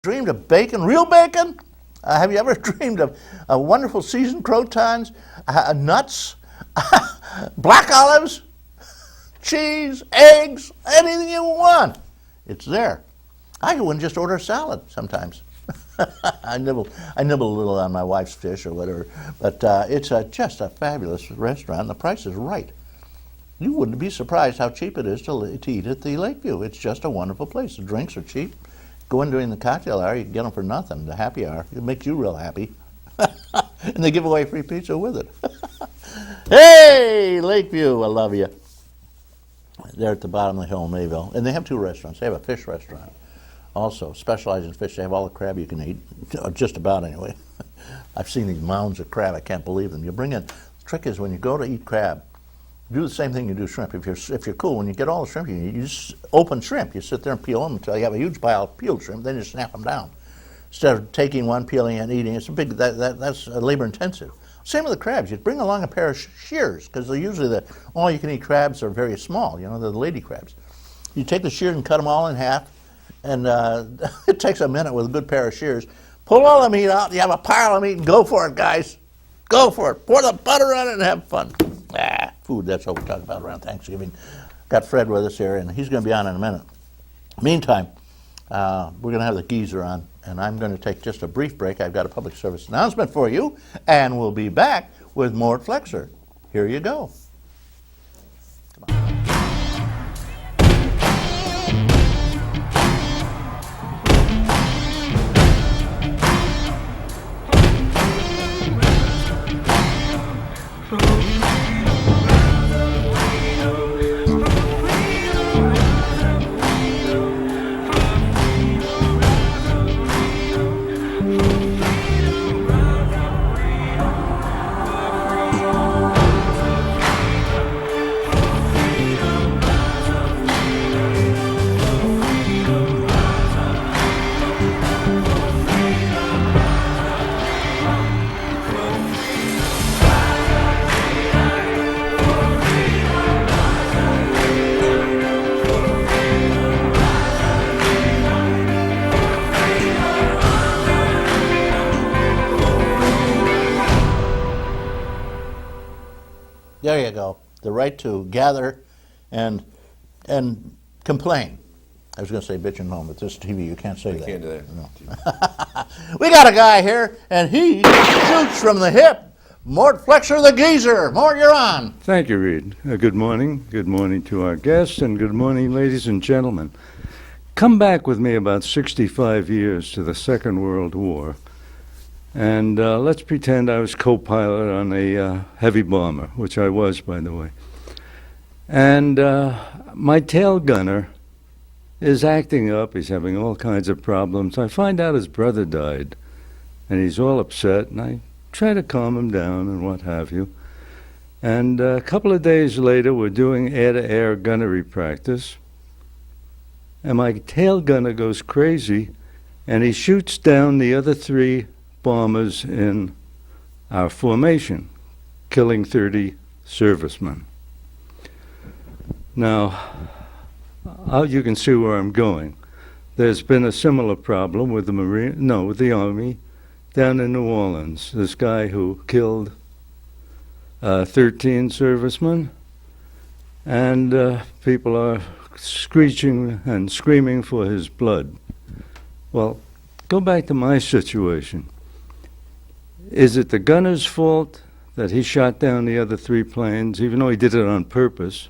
Dreamed of bacon, real bacon? Have you ever dreamed of wonderful seasoned crotons, nuts, black olives, cheese, eggs, anything you want? It's there. I wouldn't just order a salad sometimes. I nibble a little on my wife's fish or whatever, but it's just a fabulous restaurant. The price is right. You wouldn't be surprised how cheap it is to eat at the Lakeview. It's just a wonderful place. The drinks are cheap. Go in during the cocktail hour, you can get them for nothing. The happy hour, it makes you real happy. And they give away free pizza with it. Hey, Lakeview, I love you. They're at the bottom of the hill in Mayville. And they have two restaurants. They have a fish restaurant also, specialized in fish. They have all the crab you can eat, just about anyway. I've seen these mounds of crab, I can't believe them. You bring in, the trick is when you go to eat crab, do the same thing you do shrimp. If you're cool, when you get all the shrimp you eat, you just open shrimp. You sit there and peel them until you have a huge pile of peeled shrimp, then you snap them down. Instead of taking one, peeling and eating, it's a big, that's labor intensive. Same with the crabs. You bring along a pair of shears, because usually all you can eat crabs are very small, they're the lady crabs. You take the shears and cut them all in half, and it takes a minute with a good pair of shears. Pull all the meat out, you have a pile of meat, and go for it, guys. Go for it. Pour the butter on it and have fun. Food, that's what we talk about around Thanksgiving. Got Fred with us here, and he's going to be on in a minute. Meantime, we're going to have the geezer on, and I'm going to take just a brief break. I've got a public service announcement for you, and we'll be back with Mort Flexer. Here you go. Come on. There you go. The right to gather and complain. I was going to say bitch and moan, but this TV, you can't say that. Can't do that. No. We got a guy here, and he shoots from the hip. Mort Flexer, the geezer. Mort, you're on. Thank you, Reed. Good morning. Good morning to our guests, and good morning, ladies and gentlemen. Come back with me about 65 years to the Second World War. And let's pretend I was co-pilot on a heavy bomber, which I was, by the way. And my tail gunner is acting up. He's having all kinds of problems. I find out his brother died, and he's all upset, and I try to calm him down and what have you. And a couple of days later, we're doing air-to-air gunnery practice, and my tail gunner goes crazy, and he shoots down the other three bombers in our formation, killing 30 servicemen. Now, you can see where I'm going. There's been a similar problem with the Army down in New Orleans. This guy who killed 13 servicemen, and people are screeching and screaming for his blood. Well, go back to my situation. Is it the gunner's fault that he shot down the other three planes, even though he did it on purpose?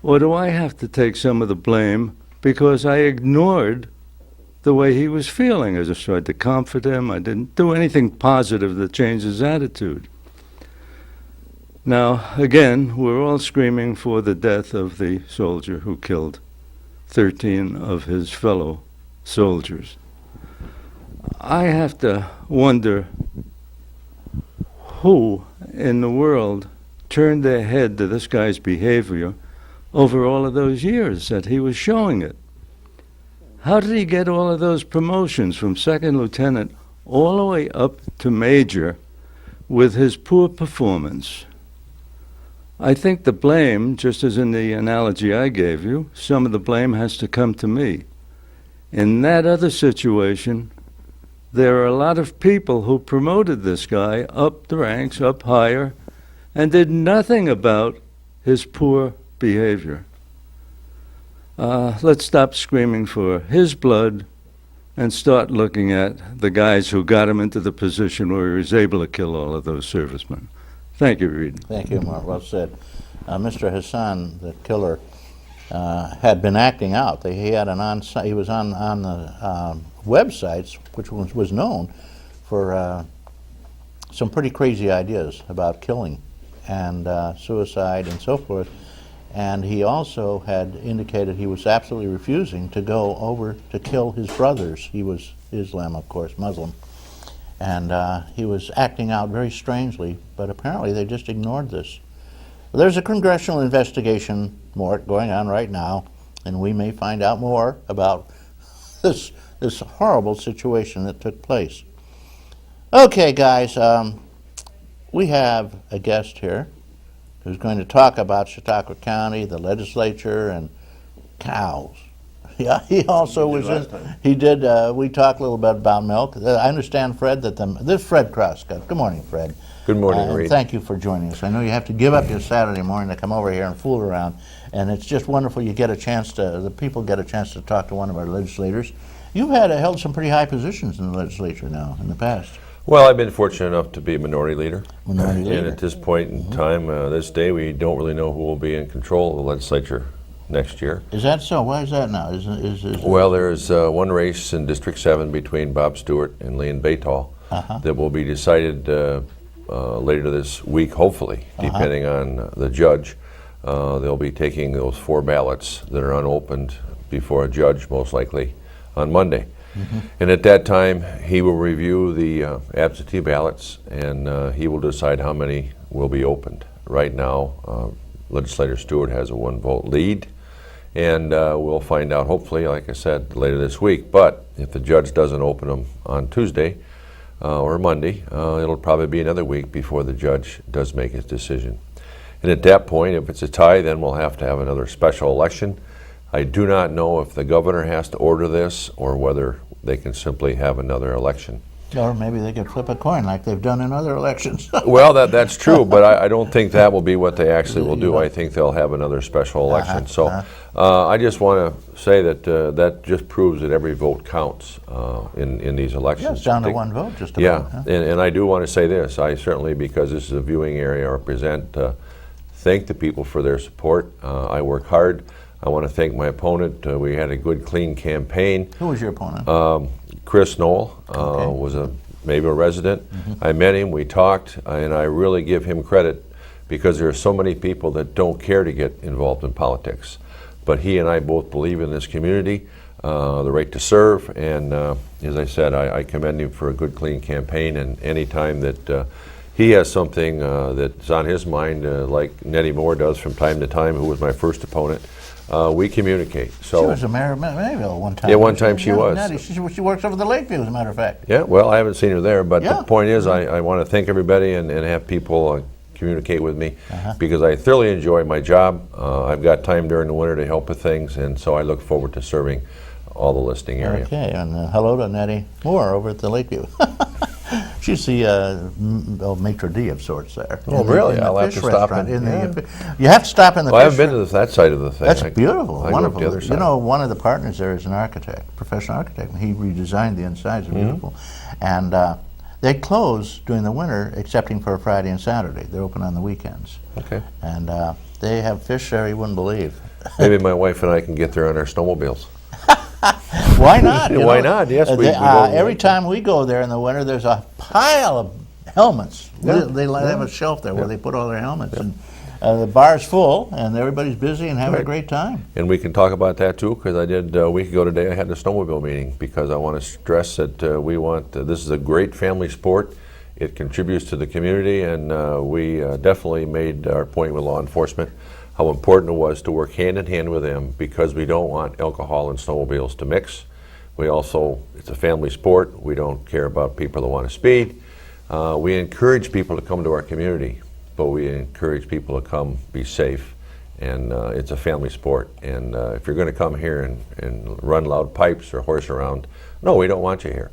Or do I have to take some of the blame because I ignored the way he was feeling? I just tried to comfort him. I didn't do anything positive that changed his attitude. Now, again, we're all screaming for the death of the soldier who killed 13 of his fellow soldiers. I have to wonder who in the world turned their head to this guy's behavior over all of those years that he was showing it. How did he get all of those promotions from second lieutenant all the way up to major with his poor performance? I think the blame, just as in the analogy I gave you, some of the blame has to come to me. In that other situation, there are a lot of people who promoted this guy up the ranks, up higher, and did nothing about his poor behavior. Let's stop screaming for his blood and start looking at the guys who got him into the position where he was able to kill all of those servicemen. Thank you, Reed. Thank you, Mark. Well said. Mr. Hassan, the killer, had been acting out. He had he was on the websites, which was known for some pretty crazy ideas about killing and suicide and so forth. And he also had indicated he was absolutely refusing to go over to kill his brothers. He was Islam, of course, Muslim. And he was acting out very strangely, but apparently they just ignored this. Well, there's a congressional investigation, Mort, going on right now, and we may find out more about this horrible situation that took place. Okay, guys, we have a guest here who's going to talk about Chautauqua County, the legislature, and cows. Yeah, he also was in. He did. We talked a little bit about milk. I understand, Fred, that this Fred Crosscut. Good morning, Fred. Good morning, Reed. Thank you for joining us. I know you have to give up your Saturday morning to come over here and fool around, and it's just wonderful. You get a chance to. The people get a chance to talk to one of our legislators. You've held some pretty high positions in the legislature now in the past. Well, I've been fortunate enough to be minority leader. Minority leader. And at this point in time, this day, we don't really know who will be in control of the legislature next year. Is that so? Why is that now? Well, there is one race in District 7 between Bob Stewart and Leon Baytall that will be decided later this week, hopefully, depending on the judge. They'll be taking those 4 ballots that are unopened before a judge, most likely, on Monday. And at that time, he will review the absentee ballots, and he will decide how many will be opened. Right now, Legislator Stewart has a 1-vote lead, and we'll find out, hopefully, like I said, later this week. But if the judge doesn't open them on Tuesday or Monday, it'll probably be another week before the judge does make his decision. And at that point, if it's a tie, then we'll have to have another special election. I do not know if the governor has to order this or whether they can simply have another election. Or maybe they could flip a coin like they've done in other elections. Well, that's true, but I don't think that will be what they actually will do. I think they'll have another special election. So I just want to say that that just proves that every vote counts in these elections. Yeah, it's down to 1 vote just about. Yeah, and I do want to say this. I certainly, because this is a viewing area I represent, thank the people for their support. I work hard. I want to thank my opponent. We had a good, clean campaign. Who was your opponent? Chris Knoll was maybe a resident. I met him, we talked, and I really give him credit because there are so many people that don't care to get involved in politics. But he and I both believe in this community, the right to serve, and as I said, I commend him for a good, clean campaign, and any time that he has something that's on his mind, like Nettie Moore does from time to time, who was my first opponent, we communicate. So she was a mayor of Mayville one time. Yeah, one time she was. Nettie, she works over the Lakeview, as a matter of fact. Yeah, well, I haven't seen her there, but the point is I want to thank everybody and have people communicate with me because I thoroughly enjoy my job. I've got time during the winter to help with things, and so I look forward to serving all the listing area. Okay, and hello to Nettie Moore over at the Lakeview. She's the maitre d' of sorts there. Oh, really? I'll have to stop in. You have to stop in the I haven't been to that side of the thing. That's beautiful, wonderful. The other side. You know, one of the partners there is an architect, professional architect. He redesigned the insides, are beautiful. And they close during the winter, excepting for Friday and Saturday. They're open on the weekends. Okay. And they have fish there you wouldn't believe. Maybe my wife and I can get there on our snowmobiles. Why not? Why not? Yes, we every time we go there in the winter, there's a pile of helmets. Yeah. They have a shelf there where they put all their helmets. And the bar's full, and everybody's busy and having a great time. And we can talk about that too, because I did a week ago today. I had a snowmobile meeting because I want to stress that we want this is a great family sport. It contributes to the community, and we definitely made our point with law enforcement how important it was to work hand in hand with them because we don't want alcohol and snowmobiles to mix. We also, it's a family sport. We don't care about people that want to speed. We encourage people to come to our community, but we encourage people to come be safe and it's a family sport. And if you're going to come here and run loud pipes or horse around, no, we don't want you here.